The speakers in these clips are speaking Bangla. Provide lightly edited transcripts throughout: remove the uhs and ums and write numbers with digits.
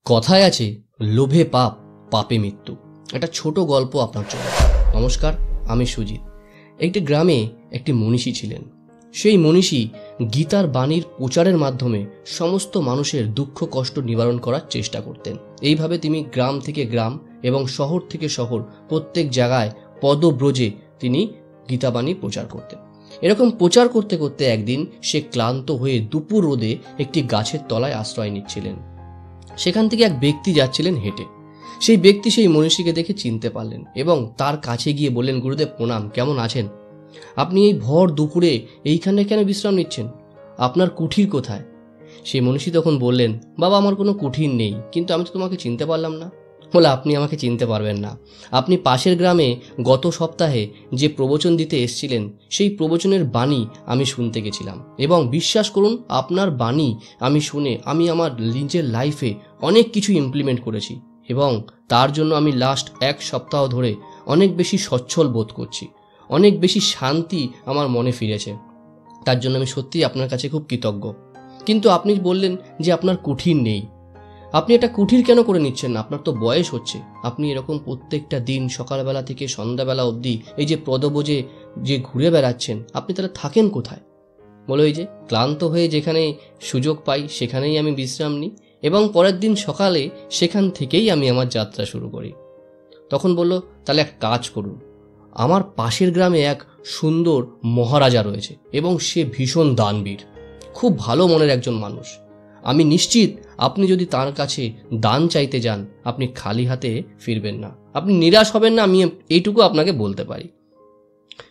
কথায় আছে লোভে পাপ, পাপে মৃত্যু। একটা ছোট গল্প আপনার জন্য। নমস্কার, আমি সুজিত। একটি গ্রামে একটি মনীষী ছিলেন। সেই মনীষী গীতার বাণীর প্রচারের মাধ্যমে সমস্ত মানুষের দুঃখ কষ্ট নিবারণ করার চেষ্টা করতেন। এইভাবে তিনি গ্রাম থেকে গ্রাম এবং শহর থেকে শহর প্রত্যেক জায়গায় পদব্রজে তিনি গীতাবাণী প্রচার করতেন। এরকম প্রচার করতে করতে একদিন সে ক্লান্ত হয়ে দুপুর রোদে একটি গাছের তলায় আশ্রয় নিচ্ছিলেন। সেখান থেকে এক ব্যক্তি যাচ্ছিলেন হেঁটে। সেই ব্যক্তি সেই মনীষীকে দেখে চিনতে পারলেন এবং তার কাছে গিয়ে বললেন, গুরুদেব প্রণাম, কেমন আছেন? আপনি এই ভর দুপুরে এইখানে কেন বিশ্রাম নিচ্ছেন? আপনার কুঠির কোথায়? সেই মনীষী তখন বললেন, বাবা আমার কোনো কুঠির নেই, কিন্তু আমি তো তোমাকে চিনতে পারলাম না। বলে, আপনি আমাকে চিনতে পারবেন না। আপনি পাশের গ্রামে গত সপ্তাহে যে প্রবচন দিতে এসেছিলেন, সেই প্রবচনের বাণী আমি শুনতে গেছিলাম এবং বিশ্বাস করুন আপনার বাণী আমি শুনে আমি আমার নিজের লাইফে অনেক কিছু ইমপ্লিমেন্ট করেছি এবং তার জন্য আমি লাস্ট এক সপ্তাহ ধরে অনেক বেশি সচ্ছল বোধ করছি, অনেক বেশি শান্তি আমার মনে ফিরেছে। তার জন্য আমি সত্যিই আপনার কাছে খুব কৃতজ্ঞ। কিন্তু আপনি বললেন যে আপনার কুঠির নেই। আপনি এটা কুঠির কেন করে নিচ্ছেন না? আপনার তো বয়স হচ্ছে। আপনি এরকম প্রত্যেকটা দিন সকালবেলা থেকে সন্ধ্যাবেলা অবধি এই যে পদব্রজে যে ঘুরে বেড়াচ্ছেন, আপনি তাহলে থাকেন কোথায়? বলো, এই যে ক্লান্ত হয়ে যেখানে সুযোগ পাই সেখানেই আমি বিশ্রাম নিই এবং পরের দিন সকালে সেখান থেকেই আমি আমার যাত্রা শুরু করি। তখন বলল, তাহলে এক কাজ করুন, আমার পাশের গ্রামে এক সুন্দর মহারাজা রয়েছে এবং সে ভীষণ দানবীর, খুব ভালো মনের একজন মানুষ। আমি নিশ্চিত আপনি যদি তার কাছে দান চাইতে যান, আপনি খালি হাতে ফিরবেন না, আপনি নিরাশ হবেন না, আমি এইটুকু আপনাকে বলতে পারি।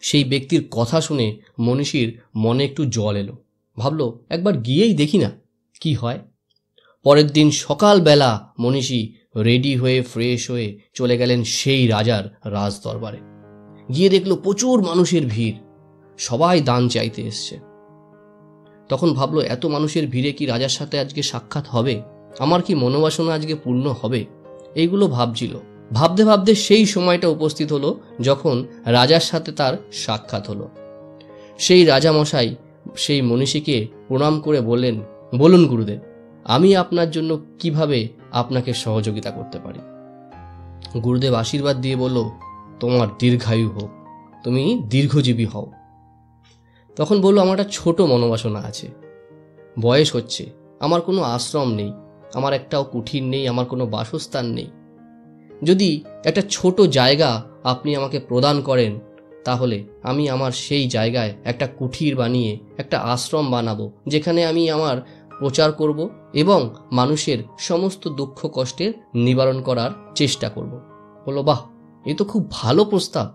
সেই ব্যক্তির কথা শুনে মনীষীর মনে একটু জল এলো। ভাবলো একবার গিয়েই দেখি না কি হয়। পরের দিন সকালবেলা মনীষী রেডি হয়ে ফ্রেশ হয়ে চলে গেলেন সেই রাজার রাজ দরবারে। গিয়ে দেখলো প্রচুর মানুষের ভিড়, সবাই দান চাইতে এসছে। তখন ভাবলো এত মানুষের ভিড়ে কি রাজার সাথে আজকে সাক্ষাৎ হবে? আমার কি মনোবাসনা আজকে পূর্ণ হবে? এইগুলো ভাবছিল। ভাবতে ভাবতে সেই সময়টা উপস্থিত হলো যখন রাজার সাথে তার সাক্ষাৎ হলো। সেই রাজামশাই সেই মনীষীকে প্রণাম করে বললেন, বলুন গুরুদেব, আমি আপনার জন্য কিভাবে আপনাকে সহযোগিতা করতে পারি? গুরুদেব আশীর্বাদ দিয়ে বলল, তোমার দীর্ঘায়ু হোক, তুমি দীর্ঘজীবী হও। তখন বলল, আমার একটা ছোট মনোবাসনা আছে, বয়স হচ্ছে, আমার কোনো আশ্রম নেই, আমার একটাও কুঠির নেই, আমার কোনো বাসস্থান নেই। যদি একটা ছোট জায়গা আপনি আমাকে প্রদান করেন, তাহলে আমি আমার সেই জায়গায় একটা কুঠির বানিয়ে একটা আশ্রম বানাবো, যেখানে আমি আমার প্রচার করব এবং মানুষের সমস্ত দুঃখ কষ্টের নিবারণ করার চেষ্টা করব। বলল, বাহ, এ তো খুব ভালো প্রস্তাব।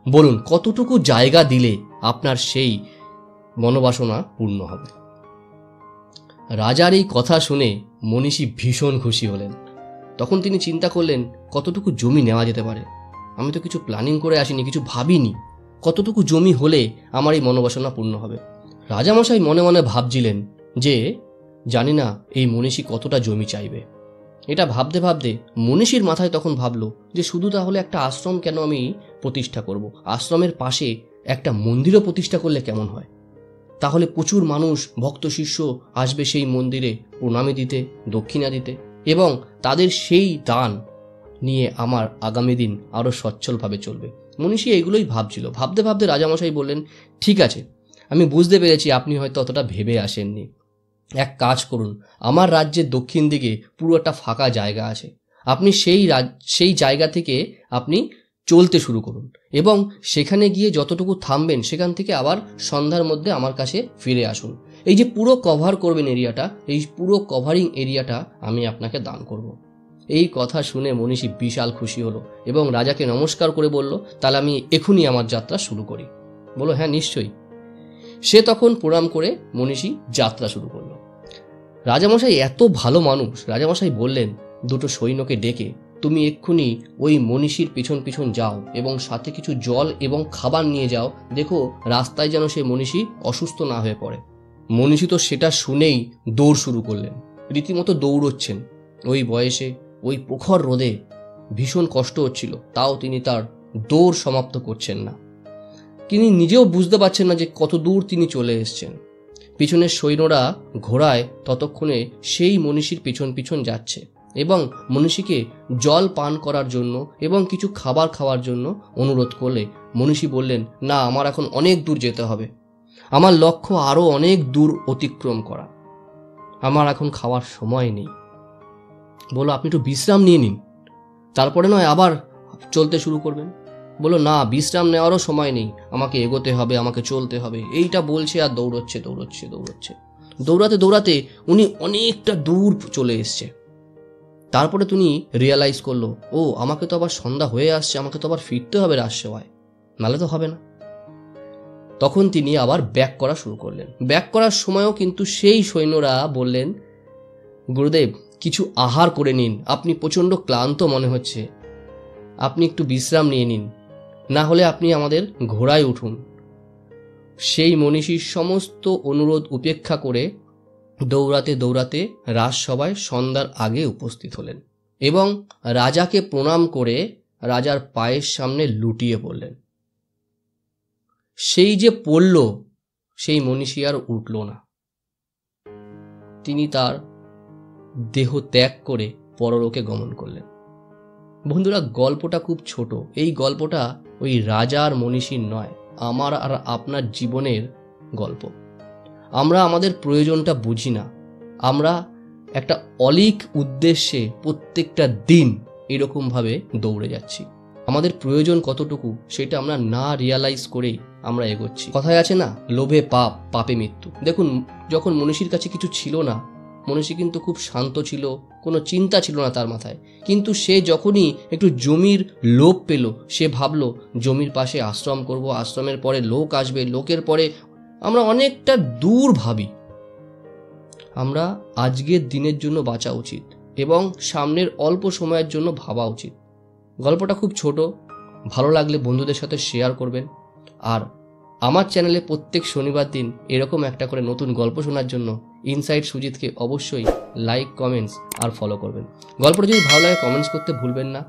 বলুন কতটুকু জায়গা দিলে আপনার সেই মনোবাসনা পূর্ণ হবে? রাজার এই কথা শুনে মনীষী ভীষণ খুশি হলেন। তখন তিনি চিন্তা করলেন, কতটুকু জমি নেওয়া যেতে পারে? আমি তো কিছু প্ল্যানিং করে আসিনি, কিছু ভাবিনি, কতটুকু জমি হলে আমার এই মনোবাসনা পূর্ণ হবে? রাজামশাই মনে মনে ভাবছিলেন যে জানি না এই মনীষী কতটা জমি চাইবে। এটা ভাবতে ভাবতে মনীষীর মাথায় তখন ভাবলো যে শুধু তাহলে একটা আশ্রম কেন আমি প্রতিষ্ঠা করব? আশ্রমের পাশে একটা মন্দিরও প্রতিষ্ঠা করলে কেমন হয়? তাহলে প্রচুর মানুষ ভক্ত শিষ্য আসবে সেই মন্দিরে প্রণামী দিতে, দক্ষিণা দিতে এবং তাদের সেই দান নিয়ে আমার আগামী দিন আরও সচ্ছলভাবে চলবে। মনীষী এইগুলোই ভাবছিল। ভাবতে ভাবতে রাজামশাই বললেন, ঠিক আছে, আমি বুঝতে পেরেছি আপনি হয়তো অতটা ভেবে আসেননি। এক কাজ করুন, আমার রাজ্যের দক্ষিণ দিকে পুরো একটা ফাঁকা জায়গা আছে, আপনি সেই জায়গা থেকে আপনি চলতে শুরু করুন এবং সেখানে গিয়ে যতটুকু থামবেন সেখান থেকে আবার সন্ধ্যার মধ্যে আমার কাছে ফিরে আসুন। এই যে পুরো কভার করবেন এরিয়াটা, এই পুরো কভারিং এরিয়াটা আমি আপনাকে দান করব। এই কথা শুনে মনীষী বিশাল খুশি হলো এবং রাজাকে নমস্কার করে বলল, তাহলে আমি এখনই আমার যাত্রা শুরু করি। বলল, হ্যাঁ নিশ্চয়ই। সে তখন প্রণাম করে মনীষী যাত্রা শুরু করলো। রাজামশাই এত ভালো মানুষ, রাজামশাই বললেন, দুটো সৈন্যকে ডেকে তুমি এক্ষুনি ওই মনীষীর পিছন পিছন যাও এবং সাথে কিছু জল এবং খাবার নিয়ে যাও, দেখো রাস্তায় যেন সে মনীষী অসুস্থ না হয়ে পড়ে। মনীষী তো সেটা শুনেই দৌড় শুরু করলেন, রীতিমতো দৌড়চ্ছেন। ওই বয়সে ওই প্রখর রোদে ভীষণ কষ্ট হচ্ছিল, তাও তিনি তার দৌড় সমাপ্ত করছেন না। তিনি নিজেও বুঝতে পারছেন না যে কত দূর তিনি চলে এসেছেন। পিছনের সৈন্যরা ঘোড়ায় ততক্ষণে সেই মনীষীর পিছন পিছন যাচ্ছে এবং মনীষীকে জল পান করার জন্য এবং কিছু খাবার খাওয়ার জন্য অনুরোধ করলে মনীষী বললেন, না, আমার এখন অনেক দূর যেতে হবে, আমার লক্ষ্য আরও অনেক দূর অতিক্রম করা, আমার এখন খাওয়ার সময় নেই। বলো, আপনি একটু বিশ্রাম নিয়ে নিন, তারপরে নয় আবার চলতে শুরু করবেন। বলো, না, বিশ্রাম নেওয়ারও সময় নেই, আমাকে এগোতে হবে, আমাকে চলতে হবে। এইটা বলছে আর দৌড়চ্ছে। দৌড়াতে দৌড়াতে উনি অনেকটা দূর চলে এসছে। তারপরে তিনি রিয়ালাইজ করলো, ও, আমাকে তো আবার সন্ধ্যা হয়ে আসছে, আমাকে তো আবার ফিরতে হবে রাজসভায়, নাহলে তো হবে না। তখন তিনি আবার ব্যাক করা শুরু করলেন। ব্যাক করার সময়ও কিন্তু সেই সৈন্যরা বললেন, গুরুদেব, কিছু আহার করে নিন, আপনি প্রচণ্ড ক্লান্ত মনে হচ্ছে, আপনি একটু বিশ্রাম নিয়ে নিন, না হলে আপনি আমাদের ঘোড়ায় উঠুন। সেই মনীষীর সমস্ত অনুরোধ উপেক্ষা করে দৌড়াতে দৌড়াতে রাজসভায় সন্ধ্যার আগে উপস্থিত হলেন এবং রাজাকে প্রণাম করে রাজার পায়ের সামনে লুটিয়ে পড়লেন। সেই যে পড়ল, সেই মনীষী আর উঠল না। তিনি তার দেহ ত্যাগ করে পরলোকে গমন করলেন। বন্ধুরা, গল্পটা খুব ছোট। এই গল্পটা ওই রাজার মনীষীর নয়, আমার আর আপনার জীবনের গল্প। আমরা আমাদের প্রয়োজনটা বুঝি না। আমরা একটা অলীক উদ্দেশ্যে প্রত্যেকটা দিন এরকমভাবে দৌড়ে যাচ্ছি। আমাদের প্রয়োজন কতটুকু সেটা আমরা না রিয়ালাইজ করেই আমরা এগোচ্ছি। কথায় আছে না, লোভে পাপ, পাপে মৃত্যু। দেখুন, যখন মনীষীর কাছে কিছু ছিল না, মনীষী কিন্তু খুব শান্ত ছিল, কোনো চিন্তা ছিল না তার মাথায়। কিন্তু সে যখনই একটু জমির লোভ পেল, সে ভাবলো জমির পাশে আশ্রম করব, আশ্রমের পরে লোক আসবে, লোকের পরে আমরা অনেকটা দূর ভাবি। আমরা আজকের দিনের জন্য বাঁচা উচিত এবং সামনের অল্প সময়ের জন্য ভাবা উচিত। গল্পটা খুব ছোট, ভালো লাগলে বন্ধুদের সাথে শেয়ার করবেন। আর আমার চ্যানেলে প্রত্যেক শনিবার দিন এরকম একটা করে নতুন গল্প শোনার জন্য ইনসাইড সুজিতকে অবশ্যই লাইক, কমেন্টস আর ফলো করবেন। গল্পটা যদি ভালো লাগে কমেন্টস করতে ভুলবেন না।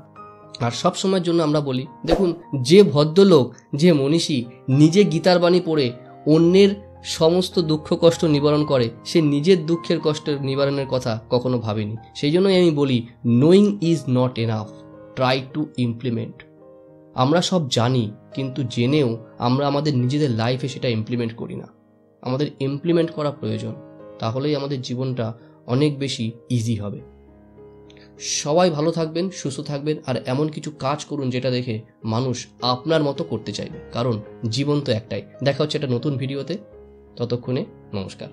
আর সব সময়ের জন্য আমরা বলি, দেখুন, যে ভদ্রলোক, যে মনীষী নিজে গীতার বাণী পড়ে অন্যের সমস্ত দুঃখ কষ্ট নিবারণ করে, সে নিজের দুঃখের কষ্টের নিবারণের কথা কখনো ভাবেনি। সেই জন্যই আমি বলি, knowing is not enough, try to implement. আমরা সব জানি, কিন্তু জেনেও আমরা আমাদের নিজেদের লাইফে সেটা ইমপ্লিমেন্ট করি না। আমাদের ইমপ্লিমেন্ট করা প্রয়োজন, তাহলেই আমাদের জীবনটা অনেক বেশি ইজি হবে। সবাই ভালো থাকবেন, সুস্থ থাকবেন, আর এমন কিছু কাজ করুন যেটা দেখে মানুষ আপনার মতো করতে চাইবে, কারণ জীবন তো একটাই। দেখা হচ্ছে একটা নতুন ভিডিওতে, ততক্ষণে নমস্কার।